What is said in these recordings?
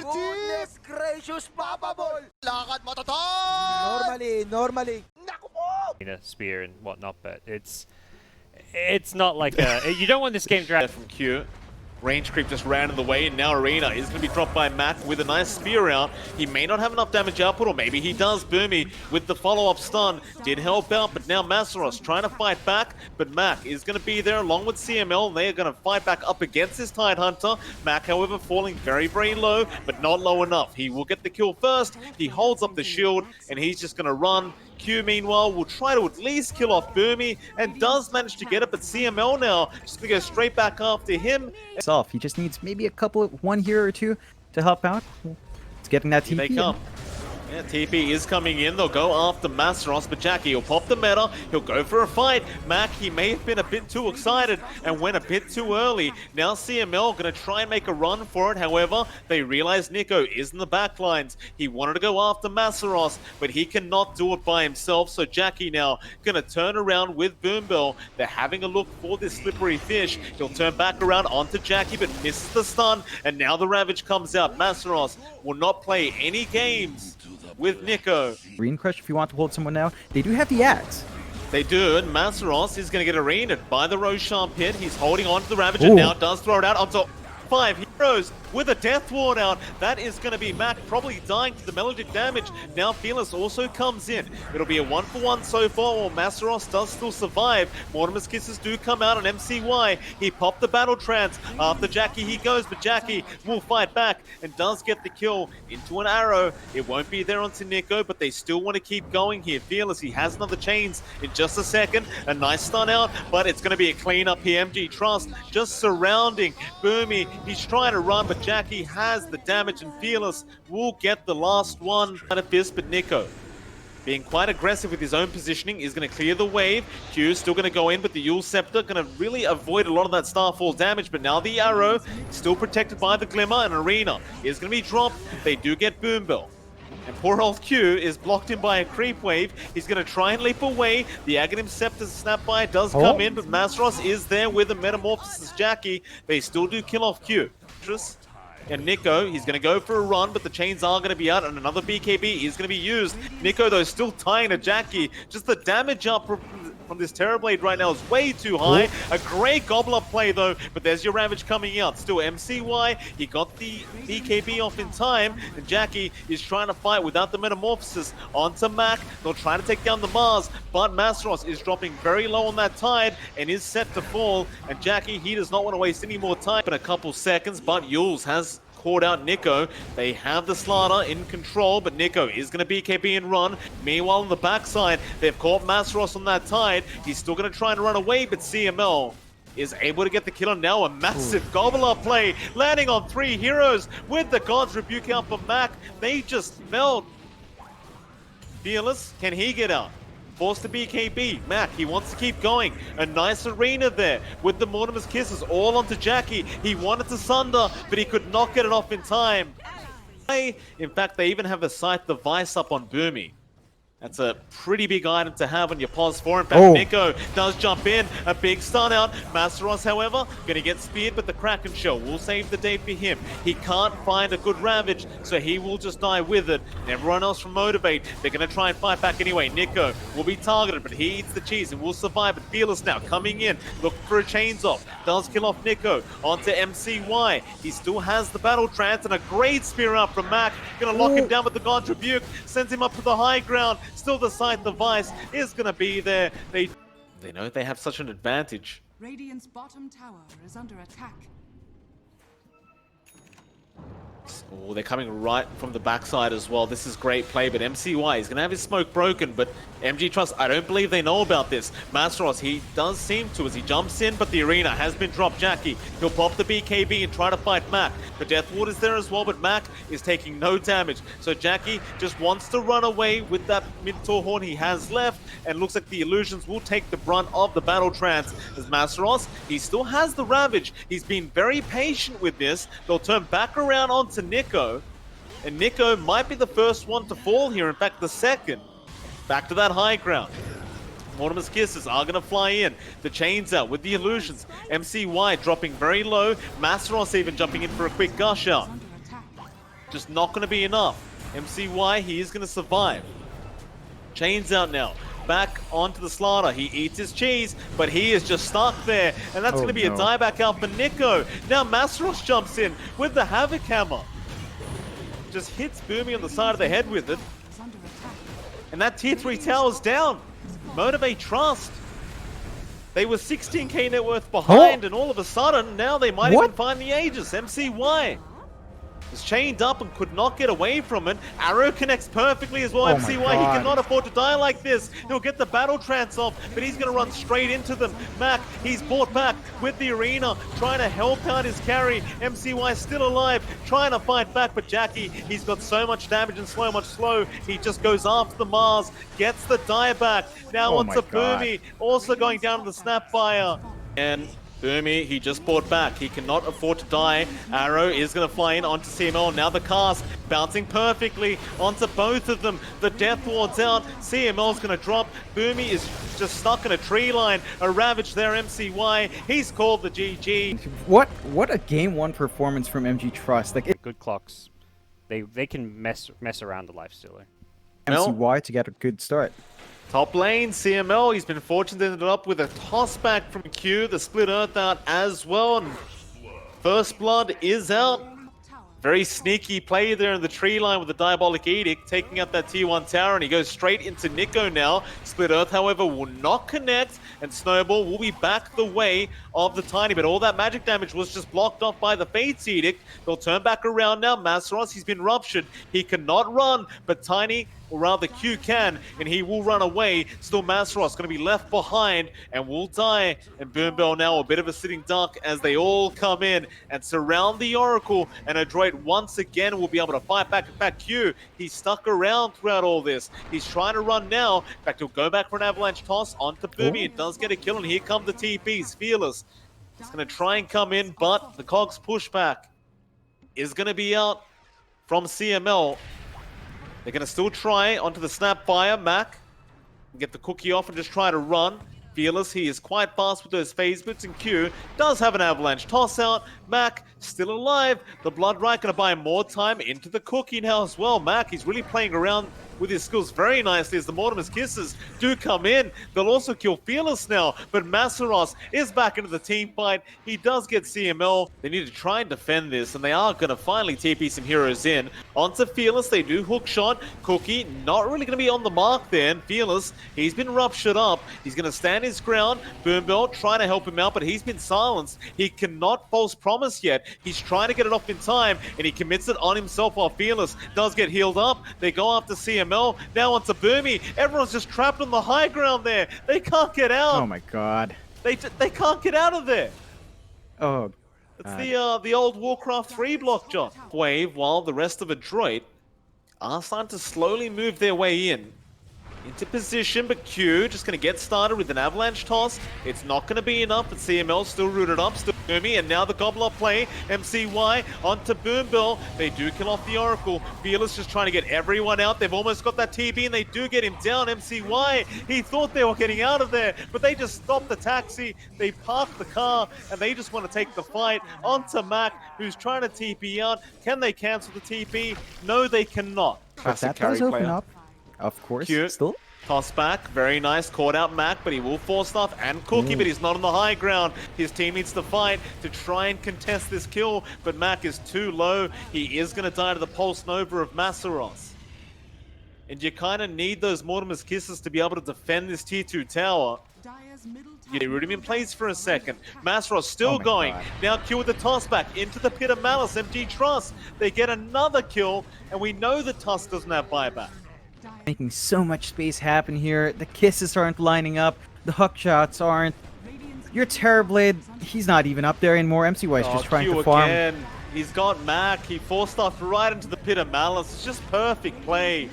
Goodness gracious, Papa Ball! Lakad mo, Toton! Normally. Naku po! A spear and whatnot, but it's not like a you don't want this game dragged. From Q. Range creep just ran in the way, and now Arena is going to be dropped by Mac with a nice spear out. He may not have enough damage output, or maybe he does. Boomy with the follow-up stun did help out, but now Masaros trying to fight back, but Mac is going to be there along with CML. They are going to fight back up against this Tidehunter. Mac, however, falling very, very low, but not low enough. He will get the kill first. He holds up the shield, and he's just going to run. Q, meanwhile, will try to at least kill off Boomy, and does manage to get it, but CML now just going to go straight back after him. He just needs maybe one hero or two to help out. It's getting that TP. Here they come. Yeah, TP is coming in. They'll go after Masaros, but Jackie will pop the meta. He'll go for a fight. Mac, he may have been a bit too excited and went a bit too early. Now CML going to try and make a run for it. However, they realize Nico is in the backlines. He wanted to go after Masaros, but he cannot do it by himself. So Jackie now going to turn around with Boombell. They're having a look for this slippery fish. He'll turn back around onto Jackie, but misses the stun. And now the Ravage comes out. Masaros will not play any games with Nico. Green Crush, if you want to hold someone now. They do have the axe. They do, and Masaros is going to get arenaed by the Roshan pit. He's holding on to the Ravage and now does throw it out onto 5 heroes with a Death Ward out. That is going to be Mac probably dying to the melodic damage. Now Fearless also comes in. It'll be a 1-for-1 so far, while Masaros does still survive. Mortimer's Kisses do come out on MCY. He popped the battle trance. After Jackie he goes, but Jackie will fight back and does get the kill into an arrow. It won't be there onto Nico, but they still want to keep going here. Fearless, he has another chains in just a second. A nice stun out, but it's going to be a cleanup here. MG.Trust just surrounding Boomy. He's trying to run, but Jackie has the damage, and Fearless will get the last one out of this, but Nico being quite aggressive with his own positioning is going to clear the wave. Q still going to go in, but the Yule Scepter going to really avoid a lot of that Starfall damage, but now the arrow still protected by the Glimmer, and Arena is going to be dropped. They do get Boombell. And poor old Q is blocked in by a creep wave. He's going to try and leap away. The Aghanim Scepter's snapby does come in, but Masaros is there with a Metamorphosis Jackie. They still do kill off Q. And Nico, he's going to go for a run, but the chains are going to be out, and another BKB is going to be used. Nico, though, still tying to Jackie. Just the damage up from this Terrorblade right now is way too high. A great Gobbler play, though, but there's your Ravage coming out. Still MCY, he got the BKB off in time, and Jackie is trying to fight without the Metamorphosis onto Mac. They'll try to take down the Mars, but Masaros is dropping very low on that Tide and is set to fall, and Jackie, he does not want to waste any more time in a couple seconds, but Yules has caught out Nico. They have the Slaughter in control, but Nico is going to BKB and run. Meanwhile, on the backside, they've caught Masaros on that Tide. He's still going to try and run away, but CML is able to get the kill on now. A massive Gobbler play, landing on 3 heroes with the God's Rebuke out for Mac. They just fell. Fearless, can he get out? Forced to BKB. Mac, he wants to keep going. A nice arena there with the Mortimer's Kisses all onto Jackie. He wanted to Sunder, but he could not get it off in time. In fact, they even have a Scythe device up on Boomy. That's a pretty big item to have on your pause 4. In fact, Nico does jump in. A big stun out. Masaros, however, going to get speared, but the Kraken Shell will save the day for him. He can't find a good Ravage, so he will just die with it. And everyone else from Motivate, they're going to try and fight back anyway. Nico will be targeted, but he eats the cheese and will survive. But Fearless now coming in, looking for a chains off. Does kill off Nico onto MCY. He still has the Battle Trance and a great spear out from Mac. Going to lock him down with the God's Rebuke. Sends him up to the high ground. Still the Scythe device is going to be there. They know they have such an advantage. Radiant's bottom tower is under attack. Oh, they're coming right from the backside as well. This is great play, but MCY is going to have his smoke broken, but MG.Trust, I don't believe they know about this. Masaros, he does seem to as he jumps in, but the arena has been dropped. Jackie, he'll pop the BKB and try to fight Mac. The Death Ward is there as well, but Mac is taking no damage. So Jackie just wants to run away with that mid-tour horn he has left, and looks like the Illusions will take the brunt of the battle trance. As Masaros, he still has the Ravage. He's been very patient with this. They'll turn back around onto Nico, and Nico might be the first one to fall here. In fact, the second. Back to that high ground. Mortimer's Kisses are going to fly in. The chains out with the Illusions. MCY dropping very low. Masaros even jumping in for a quick gush out. Just not going to be enough. MCY, he is going to survive. Chains out now. Back onto the slaughter. He eats his cheese, but he is just stuck there. And that's going to be a dieback out for Nico. Now Masaros jumps in with the Havoc Hammer. Just hits Boomy on the side of the head with it. Is under attack. And that tier 3 tower's down. MG.Trust. They were 16k net worth behind, and all of a sudden, now they might even find the Aegis. MCY was chained up and could not get away from it. Arrow connects perfectly as well. MCY, he cannot afford to die like this. He'll get the battle trance off, but he's going to run straight into them. Mac, he's brought back with the arena, trying to help out his carry. MCY still alive, trying to fight back, but Jackie, he's got so much damage and so much slow. He just goes after the Mars, gets the dieback. Now onto Boomy, also going down to the Snapfire. And Boomy, he just bought back. He cannot afford to die. Arrow is going to fly in onto CML. Now the cast bouncing perfectly onto both of them. The Death Ward's out. CML's going to drop. Boomy is just stuck in a tree line. A Ravage there, MCY. He's called the GG. What a game 1 performance from MG.Trust. Like Good clocks. They can mess around the life stealer. MCY to get a good start. Top lane, CML, he's been fortunate to end up with a toss back from Q, the split earth out as well, and First Blood is out. Very sneaky play there in the tree line with the Diabolic Edict, taking out that tier 1 tower, and he goes straight into Nico now. Split Earth, however, will not connect, and Snowball will be back the way of the Tiny, but all that magic damage was just blocked off by the Fate's Edict. They'll turn back around now. Masaros, he's been ruptured. He cannot run, but Tiny, or rather Q can, and he will run away. Still Masaros going to be left behind and will die. And Boombell now a bit of a sitting duck as they all come in and surround the Oracle. And Adroit once again will be able to fight back. In fact, Q, he's stuck around throughout all this. He's trying to run now. In fact, he'll go back for an avalanche toss onto Boomy. It does get a kill, and here come the TPs. Fearless. He's going to try and come in, but the Cogs pushback is going to be out from CML. They're going to still try onto the Snapfire. Mac get the cookie off and just try to run. Fearless, he is quite fast with those phase boots, and Q does have an avalanche toss out. Mac still alive. The Blood Right going to buy more time into the cookie now as well. Mac, he's really playing around with his skills very nicely as the Mortimer's Kisses do come in. They'll also kill Fearless now, but Masaros is back into the team fight. He does get CML. They need to try and defend this, and they are going to finally TP some heroes in. Onto Fearless, they do hook shot. Cookie not really going to be on the mark there, and Fearless, he's been ruptured up. He's going to stand his ground. Boombell trying to help him out, but he's been silenced. He cannot false promise yet. He's trying to get it off in time, and he commits it on himself while Fearless does get healed up. They go after CML. Now onto Boomy. Everyone's just trapped on the high ground there. They can't get out. Oh my god. They can't get out of there. Oh. It's the old Warcraft 3 block, John. Wave, while the rest of Adroit are starting to slowly move their way into position, but Q just going to get started with an avalanche toss. It's not going to be enough, but CML still rooted up, still Boomy, and now the Gobbler play. MCY onto Boombell. They do kill off the Oracle. Fearless just trying to get everyone out. They've almost got that TB, and they do get him down. MCY, he thought they were getting out of there, but they just stopped the taxi. They parked the car, and they just want to take the fight. Onto Mac, who's trying to TP out. Can they cancel the TP? No, they cannot. But that does open up. Of course, Cute. still. Toss back, very nice, caught out Mac, but he will force stuff and Cookie, but he's not on the high ground. His team needs to fight to try and contest this kill, but Mac is too low. He is going to die to the Pulse Nova of Masaros. And you kind of need those Mortimer's Kisses to be able to defend this tier 2 tower. Yeah, Rudim in place for a second. Masaros still going. God. Now Q with the toss back into the Pit of Malice. MG.Trust. They get another kill, and we know the Tusk doesn't have buyback. Making so much space happen here. The kisses aren't lining up. The hook shots aren't. Your Terrorblade, he's not even up there anymore. MCY is just trying Q to farm. Again. He's got Mac. He forced stuff right into the Pit of Malice. It's just perfect play.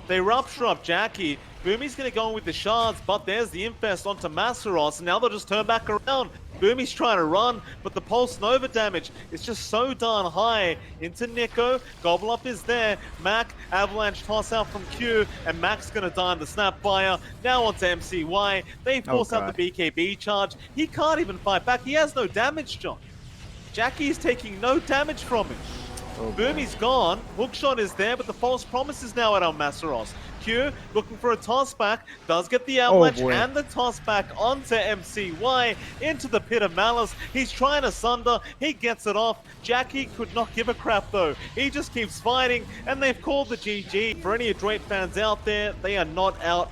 They rupture up Jackie. Boomy's going to go in with the shards, but there's the Infest onto Masaros, and now they'll just turn back around. Boomy's trying to run, but the Pulse Nova damage is just so darn high. Into Nico, Gobble Up is there. Mac, Avalanche toss out from Q, and Mac's going to die in the Snapfire. Now onto MCY. They force out the BKB charge. He can't even fight back. He has no damage, John. Jackie is taking no damage from him. Boomy's gone. Hookshot is there, but the false promise is now out on Masaros. Q looking for a toss back, does get the avalanche boy. and the toss back onto MCY into the pit of malice. He's trying to sunder, he gets it off. Jackie could not give a crap though. He just keeps fighting, and they've called the GG. For any Adroit fans out there, they are not out